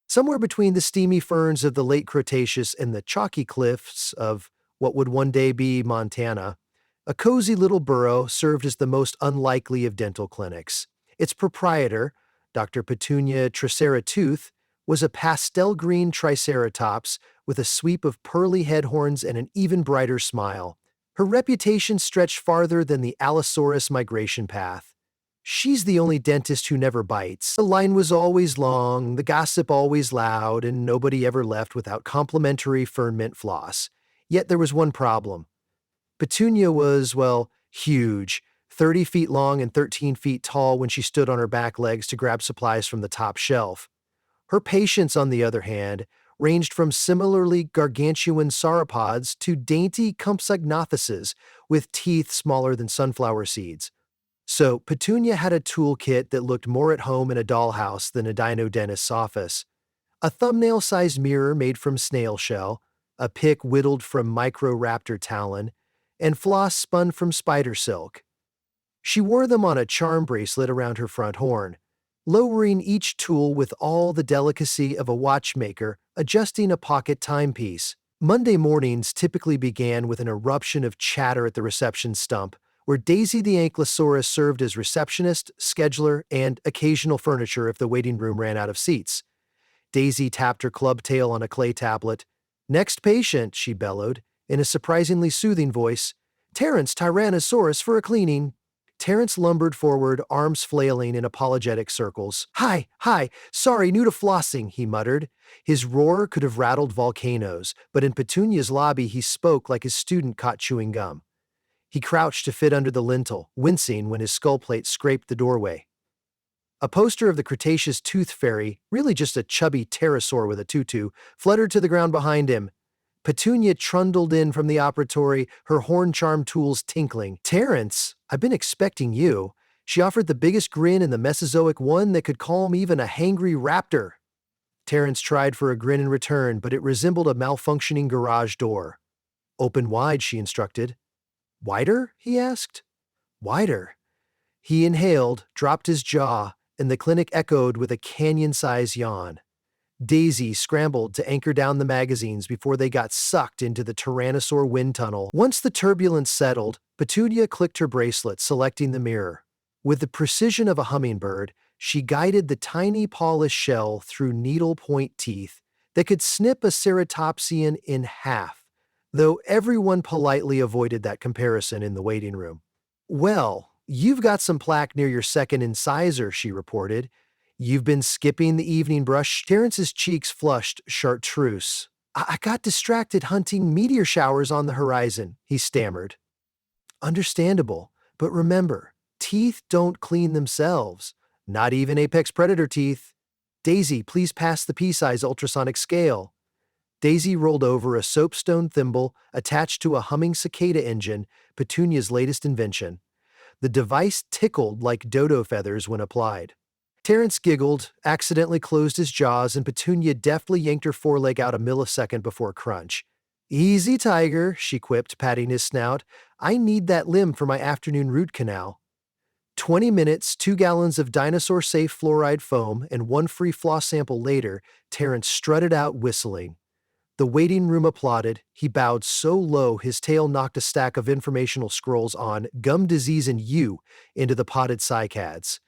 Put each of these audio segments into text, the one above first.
Somewhere between the steamy ferns of the late Cretaceous and the chalky cliffs of what would one day be Montana, a cozy little burrow served as the most unlikely of dental clinics. Its proprietor, Dr. Petunia Triceratooth, was a pastel green triceratops with a sweep of pearly head horns and an even brighter smile. Her reputation stretched farther than the Allosaurus migration path. "She's the only dentist who never bites. The line was always long, the gossip always loud, and nobody ever left without complimentary fern mint floss. Yet there was one problem. Petunia was, well, huge, 30 feet long and 13 feet tall when she stood on her back legs to grab supplies from the top shelf. Her patients, on the other hand, ranged from similarly gargantuan sauropods to dainty compsognathuses with teeth smaller than sunflower seeds. So Petunia had a toolkit that looked more at home in a dollhouse than a dino dentist's office. A thumbnail-sized mirror made from snail shell, a pick whittled from microraptor talon, and floss spun from spider silk. She wore them on a charm bracelet around her front horn, lowering each tool with all the delicacy of a watchmaker adjusting a pocket timepiece. Monday mornings typically began with an eruption of chatter at the reception stump, where Daisy the Ankylosaurus served as receptionist, scheduler, and occasional furniture if the waiting room ran out of seats. Daisy tapped her club tail on a clay tablet. "Next patient," she bellowed, in a surprisingly soothing voice. "Terrence Tyrannosaurus for a cleaning." Terrence lumbered forward, arms flailing in apologetic circles. Hi, sorry, new to flossing," he muttered. His roar could have rattled volcanoes, but in Petunia's lobby he spoke like a student caught chewing gum. He crouched to fit under the lintel, wincing when his skull plate scraped the doorway. A poster of the Cretaceous tooth fairy, really just a chubby pterosaur with a tutu, fluttered to the ground behind him. Petunia trundled in from the operatory, her horn charm tools tinkling. "Terrence, I've been expecting you." She offered the biggest grin in the Mesozoic one that could calm even a hangry raptor. Terrence tried for a grin in return, but it resembled a malfunctioning garage door. "Open wide," she instructed. "Wider?" he asked. "Wider." He inhaled, dropped his jaw, and the clinic echoed with a canyon-sized yawn. Daisy scrambled to anchor down the magazines before they got sucked into the Tyrannosaur wind tunnel. Once the turbulence settled, Petunia clicked her bracelet, selecting the mirror. With the precision of a hummingbird, she guided the tiny polished shell through needle-point teeth that could snip a ceratopsian in half, though everyone politely avoided that comparison in the waiting room. "Well, you've got some plaque near your second incisor," she reported. "You've been skipping the evening brush." Terrence's cheeks flushed chartreuse. I got distracted hunting meteor showers on the horizon," he stammered. "Understandable, but remember, teeth don't clean themselves, not even apex predator teeth. Daisy, please pass the pea-size ultrasonic scale." Daisy rolled over a soapstone thimble attached to a humming cicada engine, Petunia's latest invention. The device tickled like dodo feathers when applied. Terrence giggled, accidentally closed his jaws, and Petunia deftly yanked her foreleg out a millisecond before crunch. "Easy, tiger," she quipped, patting his snout. "I need that limb for my afternoon root canal." 20 minutes, 2 gallons of dinosaur-safe fluoride foam, and 1 free floss sample later, Terrence strutted out whistling. The waiting room applauded. He bowed so low his tail knocked a stack of informational scrolls on gum disease and you into the potted cycads.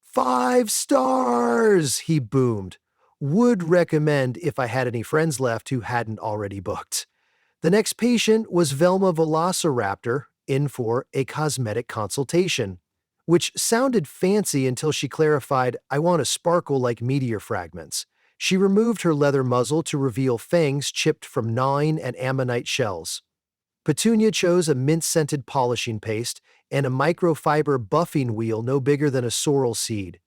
"5 stars!" he boomed. "Would recommend if I had any friends left who hadn't already booked." The next patient was Velma Velociraptor, in for a cosmetic consultation, which sounded fancy until she clarified, "I want to sparkle like meteor fragments." She removed her leather muzzle to reveal fangs chipped from gnawing and ammonite shells. Petunia chose a mint-scented polishing paste and a microfiber buffing wheel no bigger than a sorrel seed.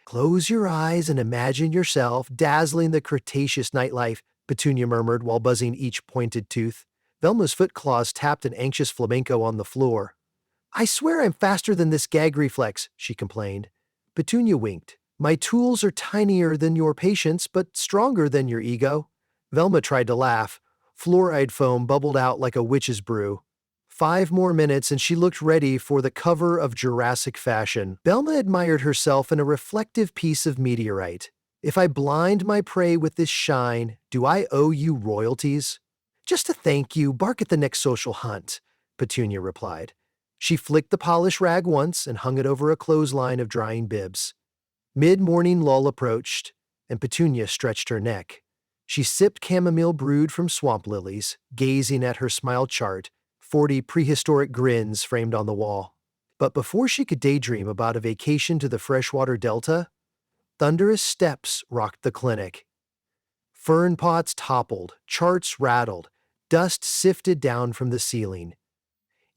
"Close your eyes and imagine yourself dazzling the Cretaceous nightlife," Petunia murmured while buzzing each pointed tooth. Velma's foot claws tapped an anxious flamenco on the floor. "I swear I'm faster than this gag reflex," she complained. Petunia winked. "My tools are tinier than your patience, but stronger than your ego." Velma tried to laugh. Fluoride foam bubbled out like a witch's brew. 5 more minutes and she looked ready for the cover of Jurassic Fashion. Velma admired herself in a reflective piece of meteorite. If I blind my prey with this shine, do I owe you royalties? Just to thank you, bark at the next social hunt, Petunia replied. She flicked the polish rag once and hung it over a clothesline of drying bibs. Mid-morning lull approached, and Petunia stretched her neck. She sipped chamomile brewed from swamp lilies, gazing at her smile chart, 40 prehistoric grins framed on the wall. But before she could daydream about a vacation to the freshwater delta, thunderous steps rocked the clinic. Fern pots toppled, charts rattled, dust sifted down from the ceiling.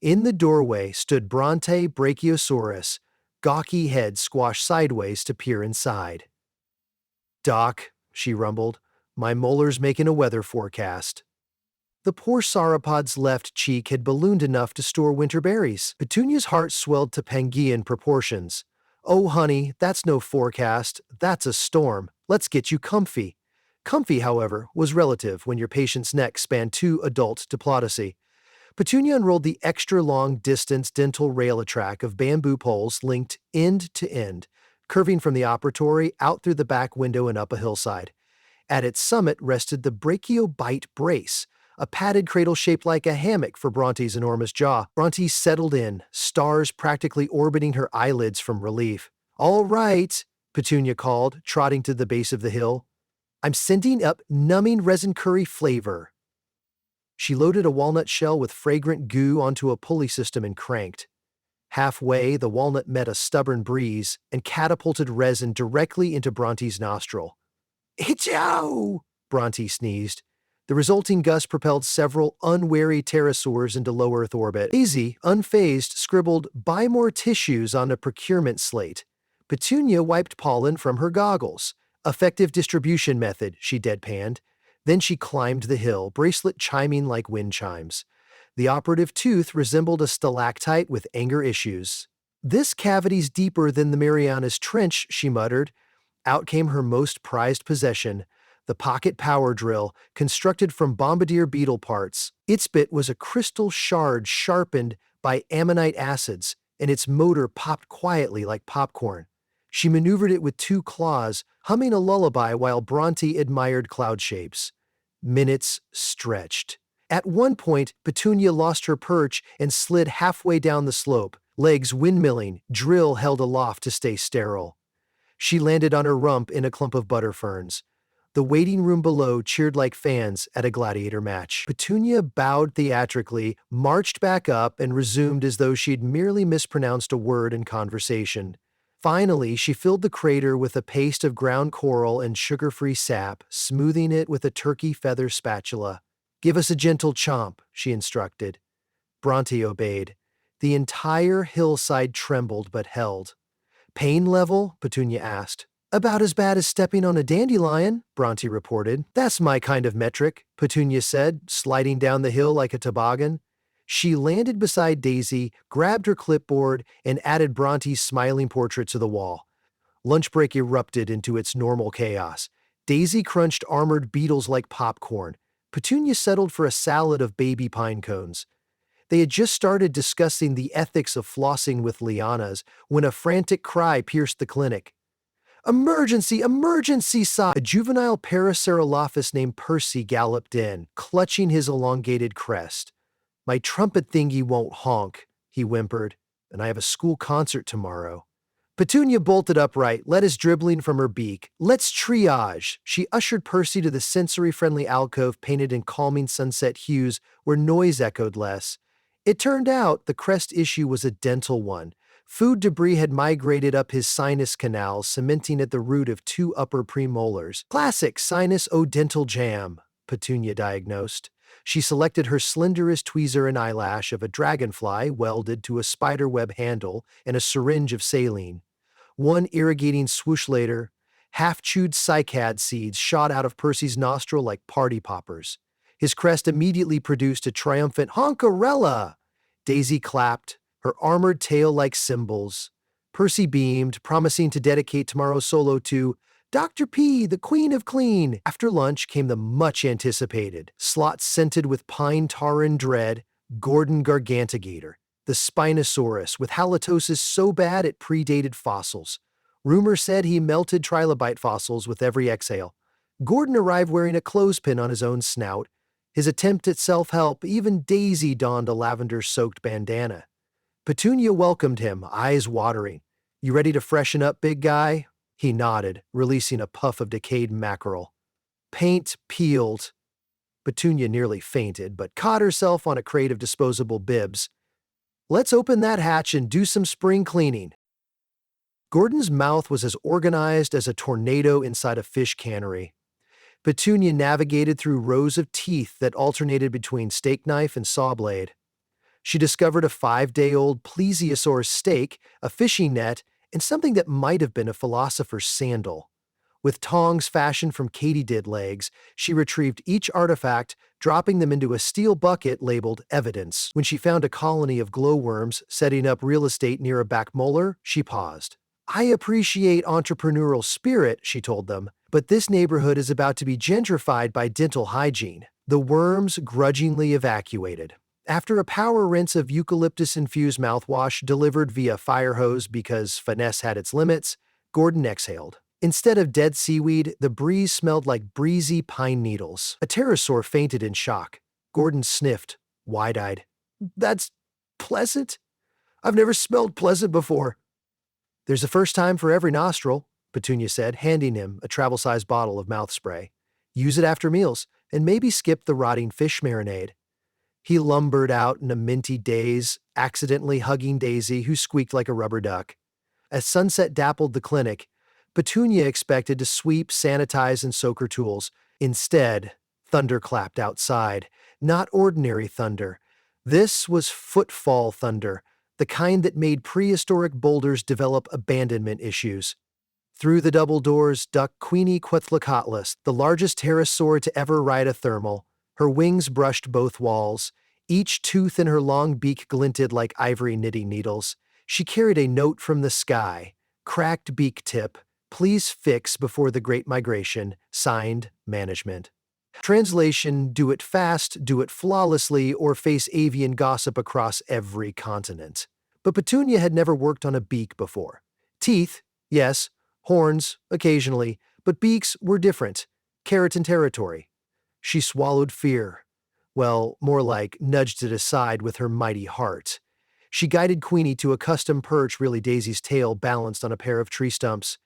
In the doorway stood Bronte Brachiosaurus, gawky head squashed sideways to peer inside. "Doc," she rumbled, "my molar's making a weather forecast." The poor sauropod's left cheek had ballooned enough to store winter berries. Petunia's heart swelled to Pangean proportions. "Oh, honey, that's no forecast. That's a storm. Let's get you comfy." Comfy, however, was relative when your patient's neck spanned 2 adult diplodocus. Petunia unrolled the extra-long distance dental rail-a-track of bamboo poles linked end to end, curving from the operatory out through the back window and up a hillside. At its summit rested the brachiobite brace, a padded cradle shaped like a hammock for Bronte's enormous jaw. Bronte settled in, stars practically orbiting her eyelids from relief. "All right," Petunia called, trotting to the base of the hill. "I'm sending up numbing resin curry flavor." She loaded a walnut shell with fragrant goo onto a pulley system and cranked. Halfway, the walnut met a stubborn breeze and catapulted resin directly into Bronte's nostril. "Hitchow!" Bronte sneezed. The resulting gust propelled several unwary pterosaurs into low Earth orbit. Daisy, unfazed, scribbled "buy more tissues" on a procurement slate. Petunia wiped pollen from her goggles. "Effective distribution method," she deadpanned. Then she climbed the hill, bracelet chiming like wind chimes. The operative tooth resembled a stalactite with anger issues. "This cavity's deeper than the Marianas Trench," she muttered. Out came her most prized possession, the pocket power drill, constructed from bombardier beetle parts. Its bit was a crystal shard sharpened by ammonite acids, and its motor popped quietly like popcorn. She maneuvered it with 2 claws, humming a lullaby while Bronte admired cloud shapes. Minutes stretched. At one point, Petunia lost her perch and slid halfway down the slope, legs windmilling, drill held aloft to stay sterile. She landed on her rump in a clump of butterferns. The waiting room below cheered like fans at a gladiator match. Petunia bowed theatrically, marched back up, and resumed as though she'd merely mispronounced a word in conversation. Finally, she filled the crater with a paste of ground coral and sugar-free sap, smoothing it with a turkey feather spatula. "Give us a gentle chomp," she instructed. Bronte obeyed. The entire hillside trembled but held. "Pain level?" Petunia asked. "About as bad as stepping on a dandelion," Bronte reported. "That's my kind of metric," Petunia said, sliding down the hill like a toboggan. She landed beside Daisy, grabbed her clipboard, and added Bronte's smiling portrait to the wall. Lunch break erupted into its normal chaos. Daisy crunched armored beetles like popcorn. Petunia settled for a salad of baby pine cones. They had just started discussing the ethics of flossing with lianas when a frantic cry pierced the clinic. "Emergency! Emergency!" A juvenile Paracerolophus named Percy galloped in, clutching his elongated crest. "My trumpet thingy won't honk," he whimpered, "and I have a school concert tomorrow." Petunia bolted upright, lettuce dribbling from her beak. "Let's triage." She ushered Percy to the sensory-friendly alcove painted in calming sunset hues where noise echoed less. It turned out the crest issue was a dental one. Food debris had migrated up his sinus canal, cementing at the root of 2 upper premolars. "Classic sinus odental jam," Petunia diagnosed. She selected her slenderest tweezer and eyelash of a dragonfly welded to a spiderweb handle and a syringe of saline. One irrigating swoosh later, half-chewed cycad seeds shot out of Percy's nostril like party poppers. His crest immediately produced a triumphant honkarella. Daisy clapped, her armored tail like cymbals. Percy beamed, promising to dedicate tomorrow's solo to Dr. P, the Queen of Clean. After lunch came the much-anticipated, slot scented with pine tar and dread, Gordon Gargantigator, the Spinosaurus with halitosis so bad it predated fossils. Rumor said he melted trilobite fossils with every exhale. Gordon arrived wearing a clothespin on his own snout. His attempt at self-help, even Daisy donned a lavender-soaked bandana. Petunia welcomed him, eyes watering. "You ready to freshen up, big guy?" He nodded, releasing a puff of decayed mackerel. Paint peeled. Petunia nearly fainted, but caught herself on a crate of disposable bibs. "Let's open that hatch and do some spring cleaning." Gordon's mouth was as organized as a tornado inside a fish cannery. Petunia navigated through rows of teeth that alternated between steak knife and saw blade. She discovered a 5-day-old plesiosaur steak, a fishing net, and something that might have been a philosopher's sandal. With tongs fashioned from katydid legs, she retrieved each artifact, dropping them into a steel bucket labeled evidence. When she found a colony of glowworms setting up real estate near a back molar, she paused. "I appreciate entrepreneurial spirit," she told them, "but this neighborhood is about to be gentrified by dental hygiene." The worms grudgingly evacuated. After a power rinse of eucalyptus-infused mouthwash delivered via fire hose because finesse had its limits, Gordon exhaled. Instead of dead seaweed, the breeze smelled like breezy pine needles. A pterosaur fainted in shock. Gordon sniffed, wide-eyed. "That's pleasant? I've never smelled pleasant before." "There's a first time for every nostril," Petunia said, handing him a travel-sized bottle of mouth spray. "Use it after meals, and maybe skip the rotting fish marinade." He lumbered out in a minty daze, accidentally hugging Daisy, who squeaked like a rubber duck. As sunset dappled the clinic, Petunia expected to sweep, sanitize, and soak her tools. Instead, thunder clapped outside. Not ordinary thunder. This was footfall thunder, the kind that made prehistoric boulders develop abandonment issues. Through the double doors ducked Queenie Quetzalcoatlus, the largest pterosaur to ever ride a thermal. Her wings brushed both walls. Each tooth in her long beak glinted like ivory knitting needles. She carried a note from the sky. Cracked beak tip. "Please fix before the Great Migration." Signed, Management. Translation: do it fast, do it flawlessly, or face avian gossip across every continent. But Petunia had never worked on a beak before. Teeth, yes. Horns, occasionally. But beaks were different. Keratin territory. She swallowed fear. Well, more like nudged it aside with her mighty heart. She guided Queenie to a custom perch, really Daisy's tail balanced on a pair of tree stumps.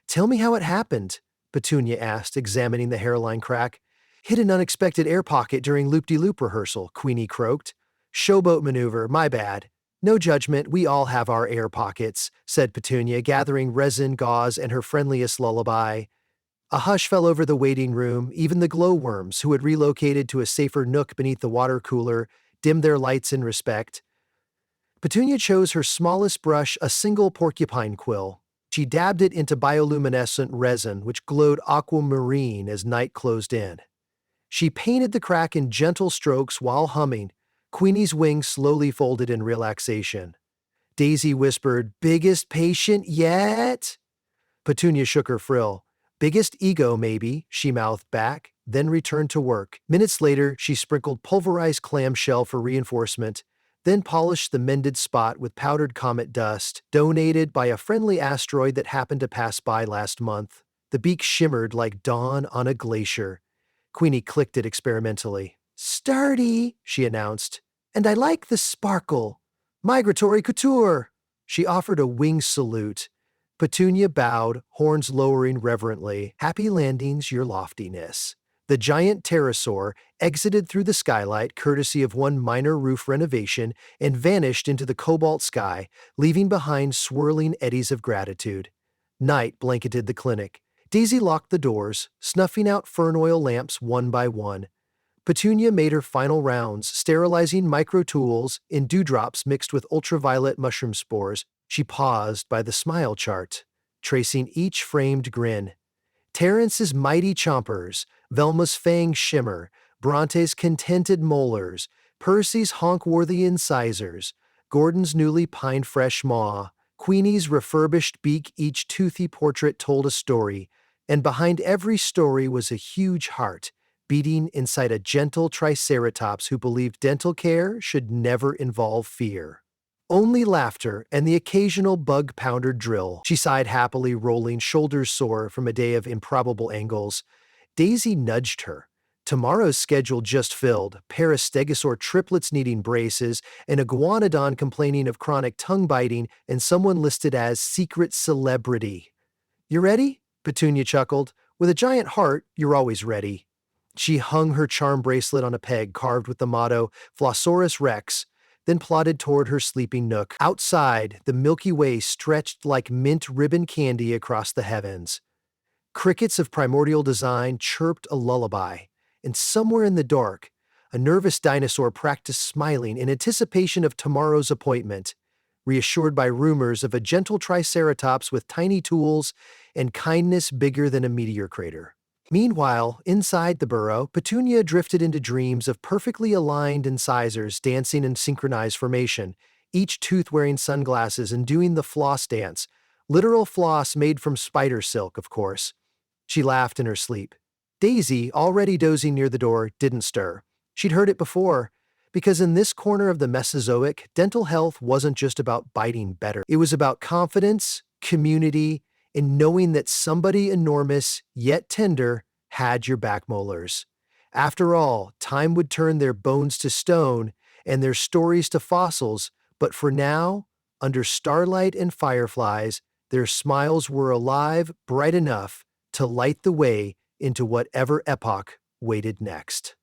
"Tell me how it happened," Petunia asked, examining the hairline crack. "Hit an unexpected air pocket during loop-de-loop rehearsal," Queenie croaked. "Showboat maneuver, my bad." "No judgment, we all have our air pockets," said Petunia, gathering resin, gauze, and her friendliest lullaby. A hush fell over the waiting room. Even the glowworms, who had relocated to a safer nook beneath the water cooler, dimmed their lights in respect. Petunia chose her smallest brush, a single porcupine quill. She dabbed it into bioluminescent resin, which glowed aquamarine as night closed in. She painted the crack in gentle strokes while humming. Queenie's wings slowly folded in relaxation. Daisy whispered, "Biggest patient yet?" Petunia shook her frill. "Biggest ego, maybe," she mouthed back, then returned to work. Minutes later, she sprinkled pulverized clamshell for reinforcement, then polished the mended spot with powdered comet dust, donated by a friendly asteroid that happened to pass by last month. The beak shimmered like dawn on a glacier. Queenie clicked it experimentally. "Sturdy," she announced. "And I like the sparkle. Migratory couture." She offered a wing salute. Petunia bowed, horns lowering reverently. "Happy landings, your loftiness." The giant pterosaur exited through the skylight courtesy of one minor roof renovation and vanished into the cobalt sky, leaving behind swirling eddies of gratitude. Night blanketed the clinic. Daisy locked the doors, snuffing out fern oil lamps one by one. Petunia made her final rounds, sterilizing micro-tools in dewdrops mixed with ultraviolet mushroom spores. She paused by the smile chart, tracing each framed grin. Terrence's mighty chompers, Velma's fang shimmer, Bronte's contented molars, Percy's honk-worthy incisors, Gordon's newly pine-fresh maw, Queenie's refurbished beak. Each toothy portrait told a story, and behind every story was a huge heart, beating inside a gentle triceratops who believed dental care should never involve fear. Only laughter and the occasional bug-pounder drill. She sighed happily, rolling, shoulders sore from a day of improbable angles. Daisy nudged her. Tomorrow's schedule just filled, Parastegosaur triplets needing braces, an iguanodon complaining of chronic tongue biting, and someone listed as secret celebrity. You ready? Petunia chuckled. With a giant heart, you're always ready. She hung her charm bracelet on a peg carved with the motto Flossaurus Rex, then plodded toward her sleeping nook. Outside, the Milky Way stretched like mint ribbon candy across the heavens. Crickets of primordial design chirped a lullaby, and somewhere in the dark, a nervous dinosaur practiced smiling in anticipation of tomorrow's appointment, reassured by rumors of a gentle triceratops with tiny tools and kindness bigger than a meteor crater. Meanwhile, inside the burrow, Petunia drifted into dreams of perfectly aligned incisors dancing in synchronized formation, each tooth wearing sunglasses and doing the floss dance, literal floss made from spider silk, of course. She laughed in her sleep. Daisy, already dozing near the door, didn't stir. She'd heard it before, because in this corner of the Mesozoic, dental health wasn't just about biting better. It was about confidence, community, and knowing that somebody enormous, yet tender, had your back molars. After all, time would turn their bones to stone and their stories to fossils, but for now, under starlight and fireflies, their smiles were alive, bright enough to light the way into whatever epoch waited next.